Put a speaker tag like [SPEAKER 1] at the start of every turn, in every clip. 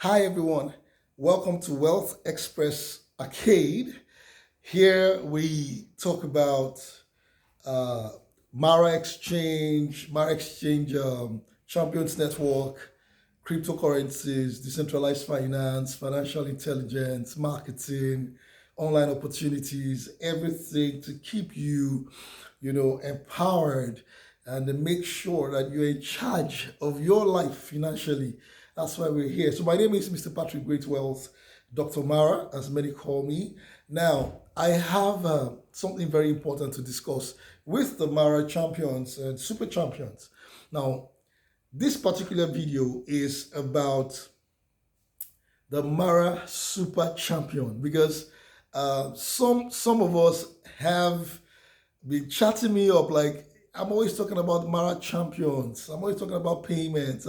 [SPEAKER 1] Hi everyone, welcome to Wealth Express Arcade. Here we talk about uh, Mara Exchange Champions Network, cryptocurrencies, decentralized finance, financial intelligence, marketing, online opportunities, everything to keep you, empowered and to make sure that you're in charge of your life financially. That's why we're here. So my name is Mr. Patrick Great Wealth, Dr. Mara, as many call me. Now, I have something very important to discuss with the Mara champions and super champions. Now, this particular video is about the Mara Super Champion because some of us have been chatting me up like I'm always talking about Mara champions. I'm always talking about payments.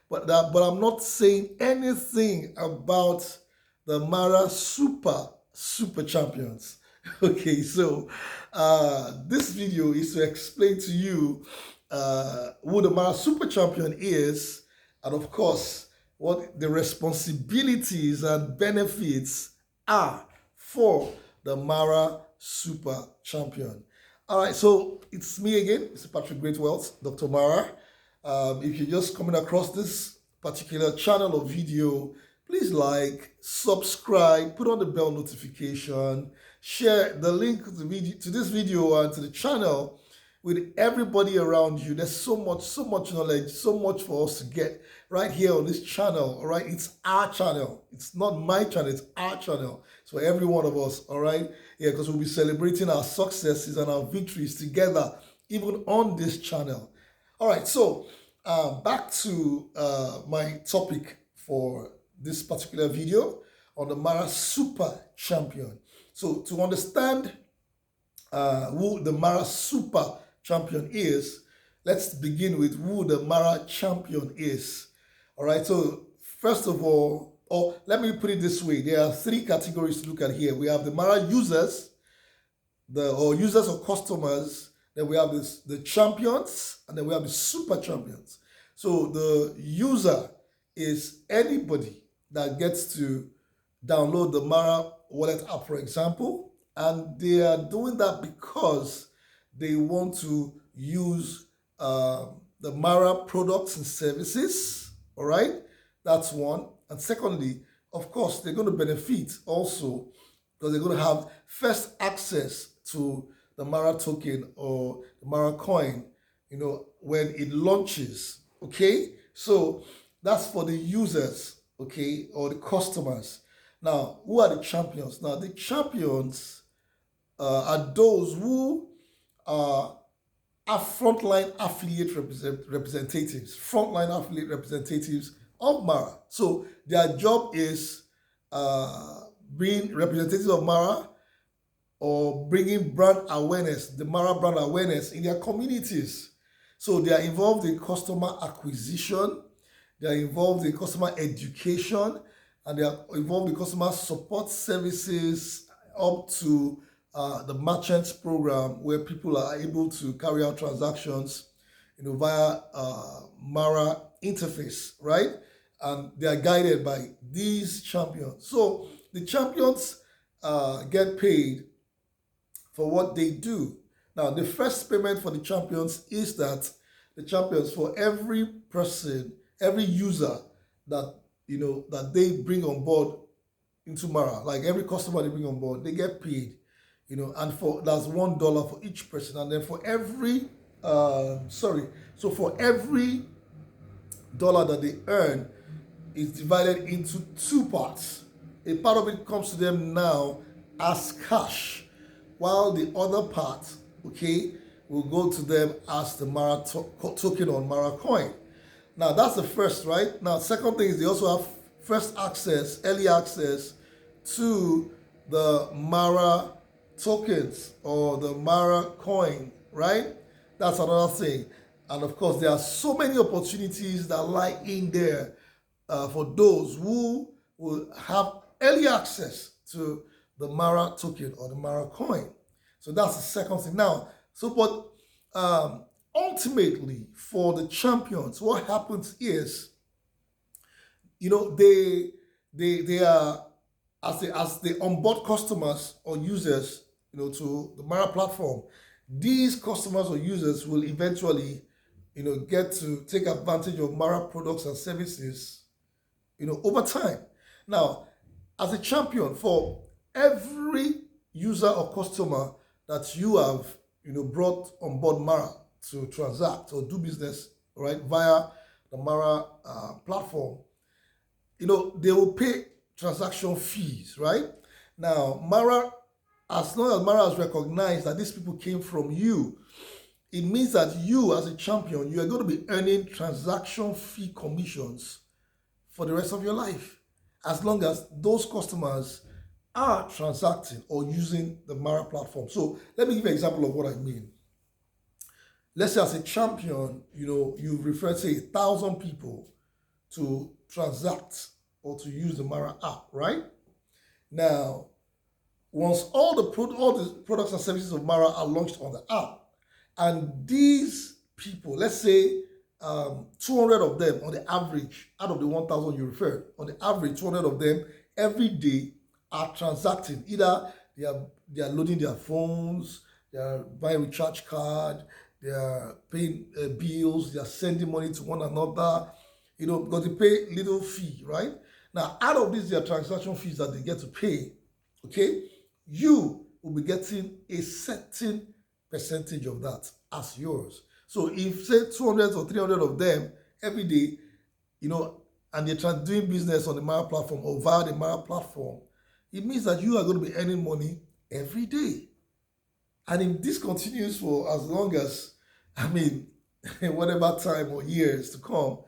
[SPEAKER 1] But I'm not saying anything about the Mara Super Champions. Okay, so this video is to explain to you who the Mara Super Champion is, and of course, what the responsibilities and benefits are for the Mara Super Champion. All right, so it's me again, Mr. Patrick Great Wealth, Dr. Mara. If you're just coming across this particular channel or video, please like, subscribe, put on the bell notification, share the link to this video and to the channel with everybody around you. There's so much knowledge, so much for us to get right here on this channel. All right, it's our channel. It's not my channel. It's our channel. It's for every one of us. All right, yeah, because we'll be celebrating our successes and our victories together, even on this channel. All right, so back to my topic for this particular video on the Mara Super Champion. So to understand who the Mara Super Champion is, let's begin with who the Mara Champion is. All right, so first of all, or let me put it this way, there are three categories to look at here. We have the Mara users, users or customers, then we have the champions, and then we have the super champions. So the user is anybody that gets to download the Mara wallet app, for example, and they are doing that because they want to use the Mara products and services. All right, that's one. And secondly, of course, they're going to benefit also because they're going to have first access to the Mara token or the Mara coin, when it launches. Okay, so that's for the users, okay, or the customers. Now, who are the champions? Now, the champions are those who are frontline affiliate representatives, of Mara. So their job is being representatives of Mara or bringing brand awareness, the Mara brand awareness in their communities. So they are involved in customer acquisition, they are involved in customer education, and they are involved in customer support services up to the merchants program, where people are able to carry out transactions, via Mara interface, right? And they are guided by these champions. So the champions get paid for what they do. Now, the first payment for the champions is that the champions, for every person, every user that that they bring on board into Mara, like every customer they bring on board, they get paid, and for that's $1 for each person, and then for every for every dollar that they earn is divided into two parts. A part of it comes to them now as cash, while the other part, okay, will go to them as the Mara token on Mara coin. Now that's the first, right? Now, second thing is they also have first access, early access to the Mara tokens or the Mara coin, right? That's another thing. And of course, there are so many opportunities that lie in there for those who will have early access to the Mara token or the Mara coin. So that's the second thing. Now, but ultimately for the champions, what happens is they are, as they onboard customers or users, to the Mara platform. These customers or users will eventually, get to take advantage of Mara products and services, over time. Now, as a champion, for every user or customer that you have, brought on board Mara to transact or do business, right, via the Mara platform, they will pay transaction fees, right? Now, Mara, as long as Mara has recognized that these people came from you, it means that you, as a champion, you are going to be earning transaction fee commissions for the rest of your life, as long as those customers are transacting or using the Mara platform. So let me give you an example of what I mean. Let's say as a champion, you've referred, say, 1,000 people to transact or to use the Mara app, right? Now, once all the products and services of Mara are launched on the app, and these people, let's say 200 of them on the average, out of the 1,000 you referred, on the average, 200 of them every day are transacting. Either they are loading their phones, they are buying recharge card, they are paying bills, they are sending money to one another, because they pay little fee, right? Now, out of these, their transaction fees that they get to pay, okay, you will be getting a certain percentage of that as yours. So if, say, 200 or 300 of them every day, and they're doing business on the Mara platform or via the Mara platform, it means that you are going to be earning money every day. And if this continues for as long as, whatever time or years to come,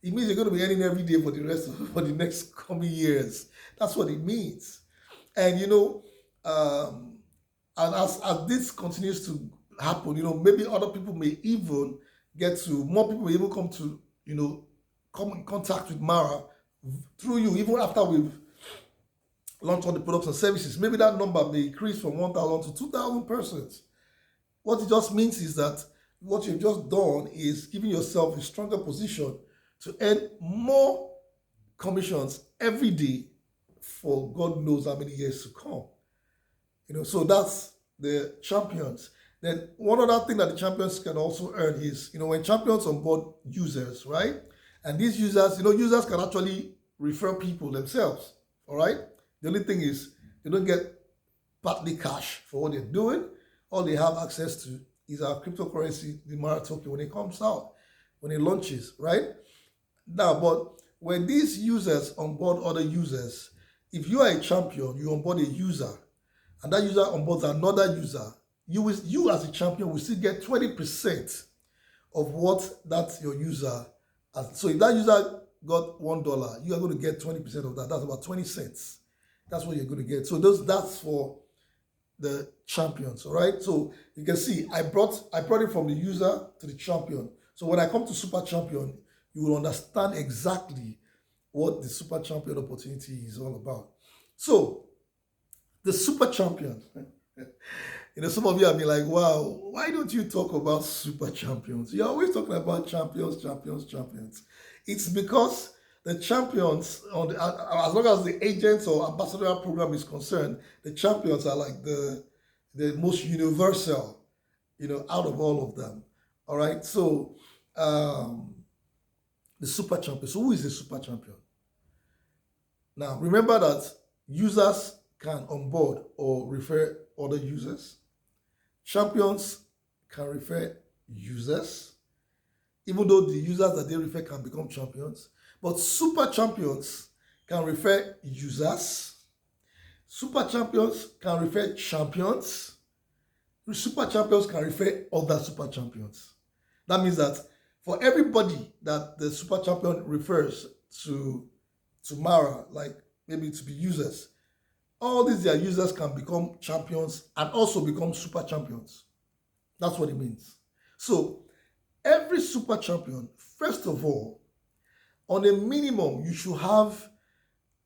[SPEAKER 1] it means you're going to be earning every day for the next coming years. That's what it means. And and as this continues to happen, maybe other people may even more people may even come to, come in contact with Mara through you, even after we've launched all the products and services. Maybe that number may increase from 1,000 to 2,000 persons. What it just means is that what you've just done is giving yourself a stronger position to earn more commissions every day for God knows how many years to come. So that's the champions. Then one other thing that the champions can also earn is, when champions onboard users, right? And these users, users can actually refer people themselves, all right? The only thing is they don't get partly cash for what they're doing. All they have access to is our cryptocurrency, the Mara token, when it comes out, when it launches, right? Now, but when these users onboard other users, if you are a champion, you onboard a user, and that user onboards another user, you as a champion will still get 20% of what that your user has. So if that user got $1, you are going to get 20% of that. That's about 20 cents. That's what you're going to get. So that's for the champions, all right? So you can see I brought it from the user to the champion. So when I come to Super Champion, you will understand exactly what the Super Champion opportunity is all about. So the Super Champion, some of you have been like, wow, why don't you talk about Super Champions? You're always talking about champions. It's because the champions, as long as the agents or ambassadorial program is concerned, the champions are like the most universal, out of all of them. All right. So the Super Champion. So who is the Super Champion? Now, remember that users can onboard or refer other users. Champions can refer users, even though the users that they refer can become champions. But super champions can refer users. Super champions can refer champions. Super champions can refer other super champions. That means that for everybody that the super champion refers to Mara, like maybe to be users, all these their users can become champions and also become super champions. That's what it means. So every super champion, first of all, on a minimum, you should have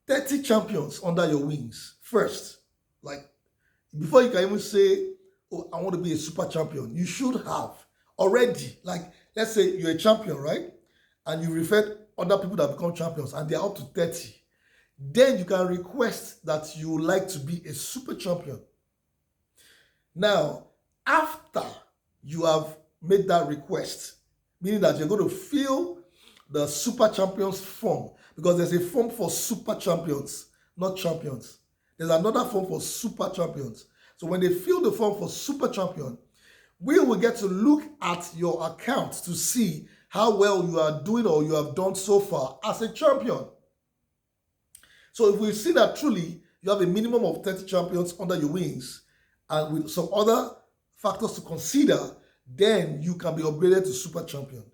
[SPEAKER 1] 30 champions under your wings first. Like, before you can even say, oh, I want to be a super champion, you should have already, like, let's say you're a champion, right? And you referred other people that become champions and they are up to 30, then you can request that you would like to be a super champion. Now, after you have made that request, meaning that you're going to fill the super champions form, because there's a form for super champions, not champions. There's another form for super champions. So when they fill the form for super champion, we will get to look at your account to see how well you are doing or you have done so far as a champion. So if we see that truly you have a minimum of 30 champions under your wings and with some other factors to consider, then you can be upgraded to super champion.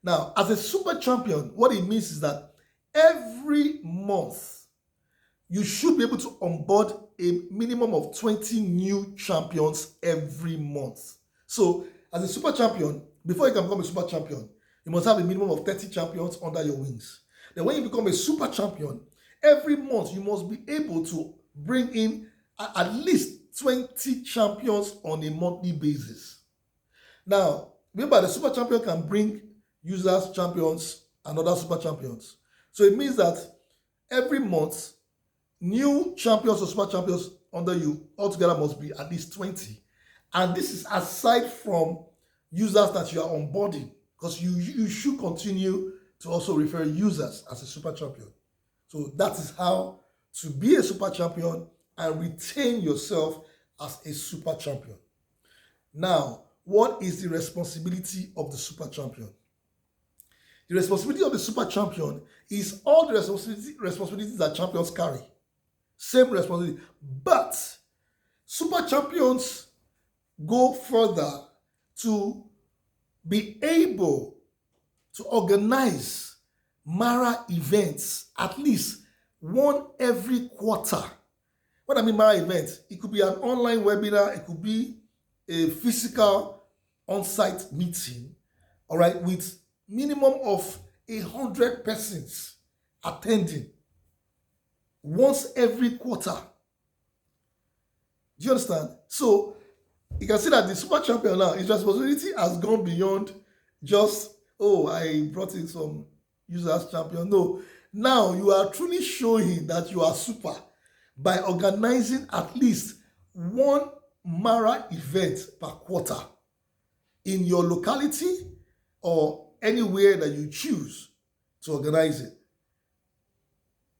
[SPEAKER 1] Now, as a super champion, what it means is that every month you should be able to onboard a minimum of 20 new champions every month. So as a super champion, before you can become a super champion, you must have a minimum of 30 champions under your wings. Then when you become a super champion, every month you must be able to bring in at least 20 champions on a monthly basis. Now, remember, the super champion can bring users, champions, and other super champions. So it means that every month, new champions or super champions under you altogether must be at least 20. And this is aside from users that you are onboarding, because you should continue to also refer users as a super champion. So that is how to be a super champion and retain yourself as a super champion. Now, what is the responsibility of the super champion? The responsibility of the super champion is all the responsibilities that champions carry. Same responsibility. But super champions go further to be able to organize Mara events at least one every quarter. What I mean Mara events, it could be an online webinar, it could be a physical on-site meeting, all right, with minimum of 100 persons attending once every quarter. Do you understand? So you can see that the super champion now, his responsibility has gone beyond just, oh, I brought in some users champion. No, now you are truly showing that you are super by organizing at least one Mara event per quarter in your locality or anywhere that you choose to organize it.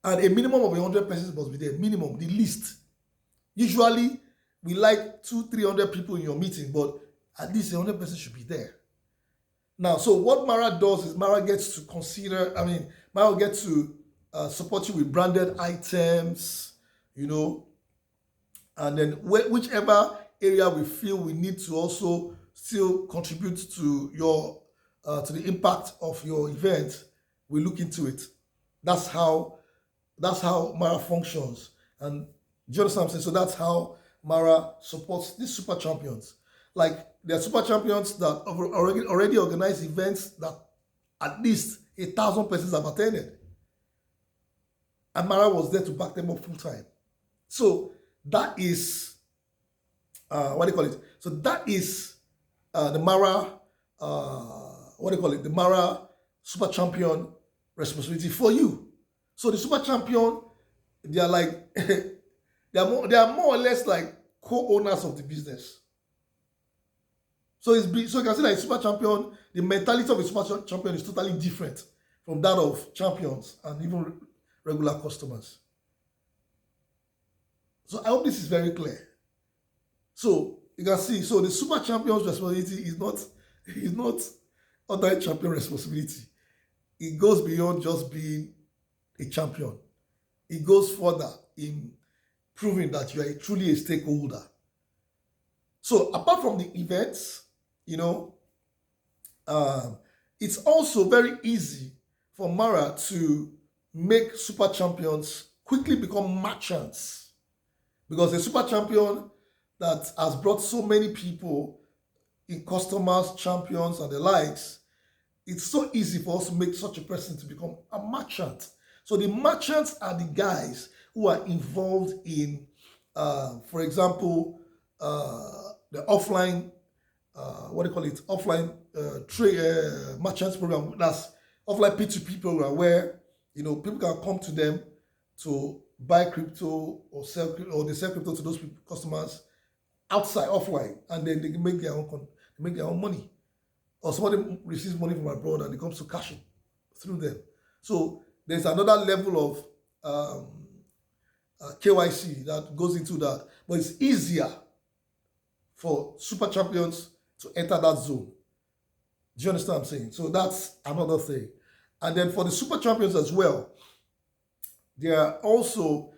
[SPEAKER 1] And a minimum of 100 persons must be there, minimum, the least. Usually, we like 200-300 people in your meeting, but at least 100 persons should be there. Now, so what Mara does is Mara gets to consider, Mara gets to support you with branded items, you know, and then whichever area we feel we need to also still contribute to your to the impact of your event, we look into it. That's how Mara functions. And do you understand what I'm saying? So that's how Mara supports these super champions. Like, there are super champions that already organize events that at least 1,000 persons have attended. And Mara was there to back them up full time. So that is, So that is the Mara, the Mara super champion responsibility for you. So the super champion, they are like, they are more or less like co-owners of the business. So you can see that a super champion, the mentality of a super champion is totally different from that of champions and even regular customers. So I hope this is very clear. So you can see, so the super champion's responsibility is not other champion responsibility. It goes beyond just being a champion. It goes further in proving that you are truly a stakeholder. So apart from the events, it's also very easy for Mara to make super champions quickly become merchants, because a super champion that has brought so many people in, customers, champions, and the likes, it's so easy for us to make such a person to become a merchant. So the merchants are the guys who are involved in, for example, the offline, offline trade merchants program. That's offline P2P program where people can come to them to buy crypto or sell or they sell crypto to those customers outside offline, and then they can make their own money, or somebody receives money from abroad and it comes to cash it through them. So there's another level of KYC that goes into that, but it's easier for super champions to enter that zone. Do you understand what I'm saying? So that's another thing. And then for the super champions as well, there are also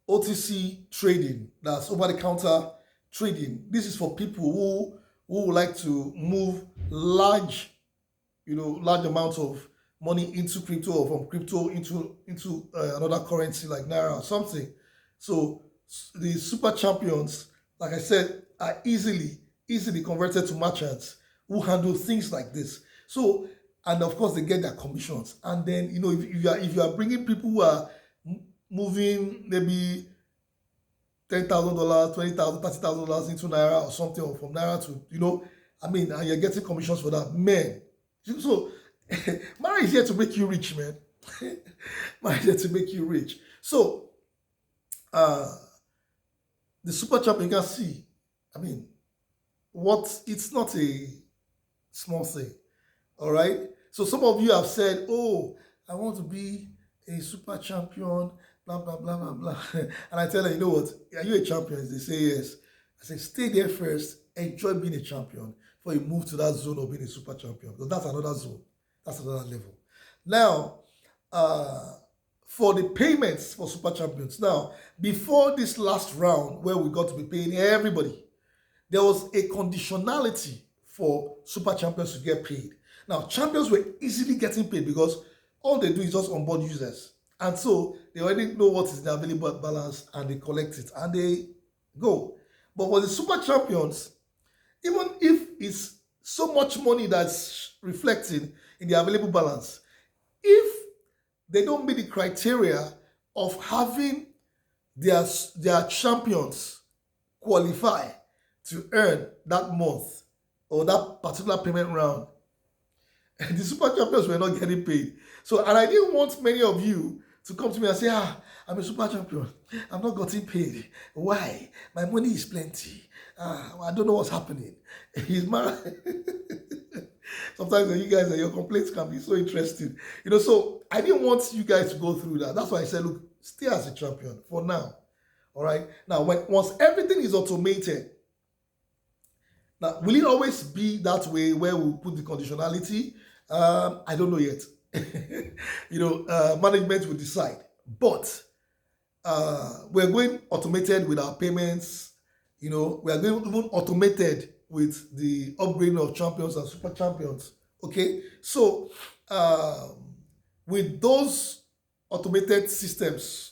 [SPEAKER 1] OTC trading, that's over the counter trading. This is for people who would like to move large amounts of money into crypto, or from crypto into another currency like Naira or something. So the super champions, like I said, are easily converted to merchants who handle things like this. So, and of course they get their commissions. And then if you are bringing people who are moving maybe $10,000, $20,000, $30,000 into Naira or something, or from Naira to and you're getting commissions for that, man. So Mara is here to make you rich, man. Mara is here to make you rich. So the super champion, you can see, it's not a small thing. All right. So some of you have said, oh, I want to be a super champion, blah, blah, blah, blah, blah. And I tell them, you know what? Are you a champion? They say yes. I say, stay there first. Enjoy being a champion before you move to that zone of being a super champion. Because that's another zone. That's another level. Now, for the payments for super champions. Now, before this last round where we got to be paying everybody, there was a conditionality for super champions to get paid. Now, champions were easily getting paid because all they do is just onboard users. And so they already know what is the available balance and they collect it and they go. But for the super champions, even if it's so much money that's reflecting in the available balance, if they don't meet the criteria of having their champions qualify to earn that month or that particular payment round, and the super champions were not getting paid. So, and I didn't want many of you to come to me and say, I'm a super champion. I'm not getting paid. Why? My money is plenty. I don't know what's happening. He's mad. Sometimes you guys and your complaints can be so interesting. So I didn't want you guys to go through that. That's why I said, look, stay as a champion for now. All right. Now, once everything is automated, now, will it always be that way where we put the conditionality? I don't know yet. Management will decide. But we're going automated with our payments. We are going even automated with the upgrading of champions and super champions. Okay, so with those automated systems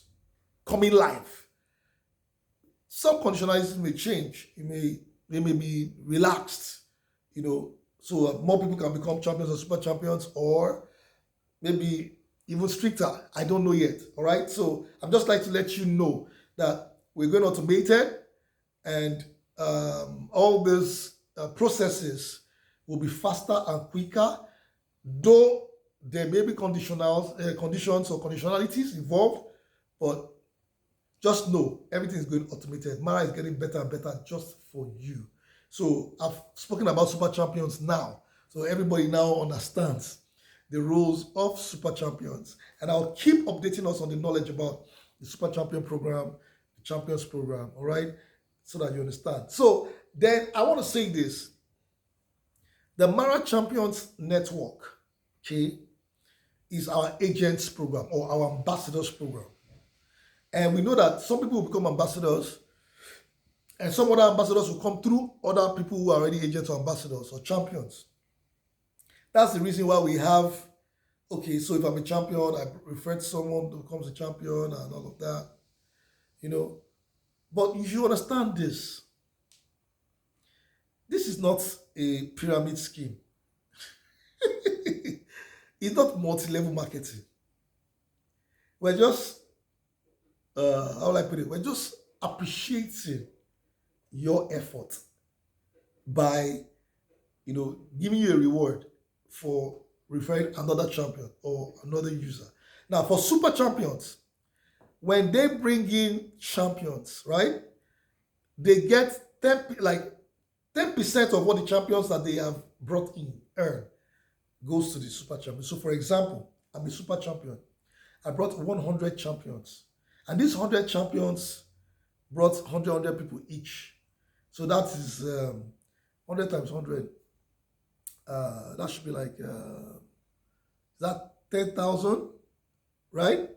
[SPEAKER 1] coming live, some conditionalities may change. They may be relaxed, so more people can become champions or super champions, or maybe even stricter. I don't know yet. All right. So I'm just like to let you know that we're going automated, and all these processes will be faster and quicker. Though there may be conditions or conditionalities involved, but just know everything is going automated. Mara is getting better and better just for you. So I've spoken about super champions now. So everybody now understands the rules of super champions. And I'll keep updating us on the knowledge about the super champion program, the champions program, all right? So that you understand. So then I want to say this. The Mara Champions Network, okay, is our agents program or our ambassadors program. And we know that some people will become ambassadors and some other ambassadors will come through other people who are already agents or ambassadors or champions. That's the reason why we have, okay, so if I'm a champion, I refer to someone who becomes a champion and all of that, But you should understand this. This is not a pyramid scheme. It's not multi-level marketing. We're just how will I put it? We're just appreciating your effort by, giving you a reward for referring another champion or another user. Now, for super champions, when they bring in champions, right, they get 10% of what the champions that they have brought in earn goes to the super champion. So, for example, I'm a super champion. I brought 100 champions, and these 100 champions brought 100 people each. So that is 100 times 100. That should be like that 10,000, right?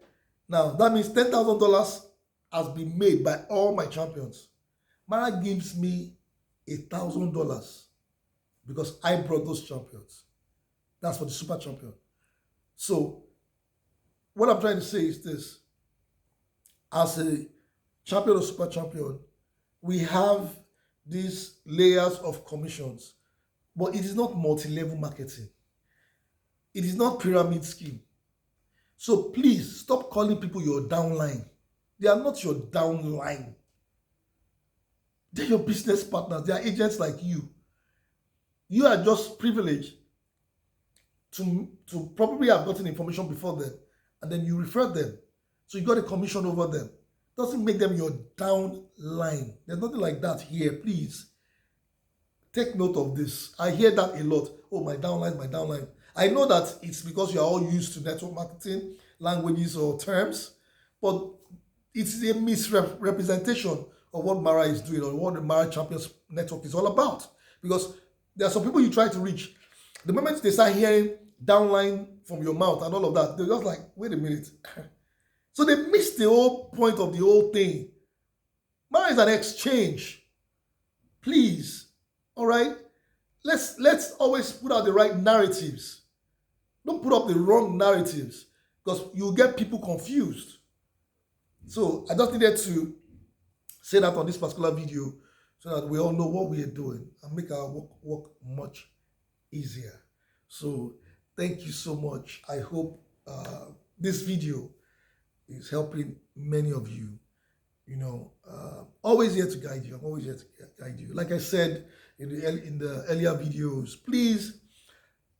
[SPEAKER 1] Now that means $10,000 has been made by all my champions. Mara gives me $1,000 because I brought those champions. That's for the super champion. So what I'm trying to say is this: as a champion or super champion, we have these layers of commissions, but it is not multi-level marketing. It is not pyramid scheme. So please stop calling people your downline. They are not your downline. They're your business partners. They are agents like you. You are just privileged to probably have gotten information before them, and then you refer them. So you got a commission over them. Doesn't make them your downline. There's nothing like that here. Please take note of this. I hear that a lot. Oh, my downline, my downline. I know that it's because you're all used to network marketing languages or terms, but it's a misrepresentation of what Mara is doing or what the Mara Champions Network is all about. Because there are some people you try to reach. The moment they start hearing downline from your mouth and all of that, they're just like, wait a minute. So they missed the whole point of the whole thing. Mara is an exchange. Please, all right? Let's always put out the right narratives. Don't put up the wrong narratives because you'll get people confused. So I just needed to say that on this particular video so that we all know what we are doing and make our work much easier. So thank you so much. I hope this video is helping many of you. You know, always here to guide you. I'm always here to guide you. Like I said in the earlier videos, please,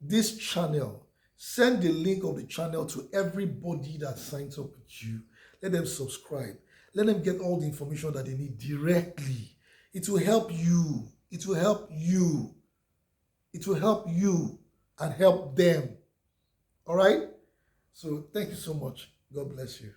[SPEAKER 1] this channel, send the link of the channel to everybody that signs up with you. Let them subscribe. Let them get all the information that they need directly. It will help you. It will help you. It will help you and help them. All right? So thank you so much. God bless you.